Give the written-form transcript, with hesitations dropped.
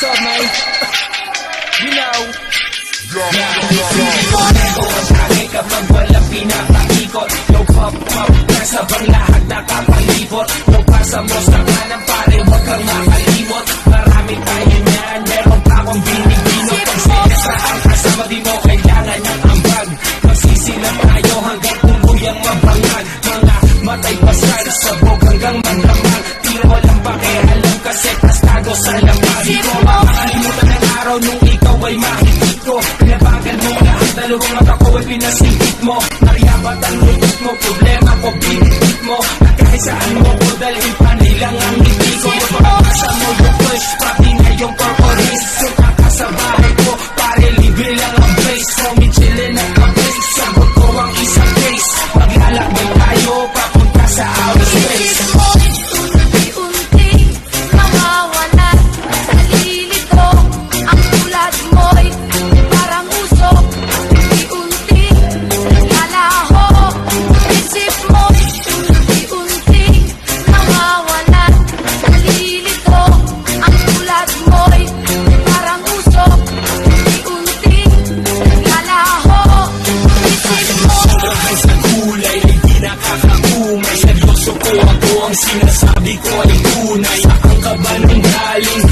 up, man? You know. Ikaw ang tagay kapag walang pinakaikot. No pop-pop, kasabang lahat nakapalibot. No pasamos na kanan pare, huwag kang makalimot. Marami tayo niyan, meron pa akong binibinot. Pag sinesra ang kasama, di mo kailangan ng ambag. Magsisilang tayo hanggang tuluyang mabangag. Mga matay pasal, sabog hanggang magdamag. Tira walang pakialam kasi tastago sa lamang. Di ko makakalimutan ng araw nung ikaw ay makikita ko. Pinabagal mo lahat, dalawang mata ko ay pinasingkit mo. Nariyabat ang lupit mo, problema ko binibit mo. At kahit saan mo ko dalhin pa nilang ang ngiti ko. Yung pagkasa mo yung push, pati na yung corporate. Sunta ka sa bahay ko, pare libre lang ang place. Kami chillin at kabis, sagot ko ang isang case. Maglalakbay tayo, papunta sa outer space. Unti-unti nawawala sa lilit ko. Ang tulad mo'y parang usok. Unti-unti naglalaho isip mo. Unti-unti nawawala sa lilit ko. Ang tulad mo'y parang usok. Unti-unti naglalaho isip mo. Sobrang sa kulay ay di nakakaumay. Seryoso ko ako, ang sinasabi ko ay tunay. Saan ka ba nang galing?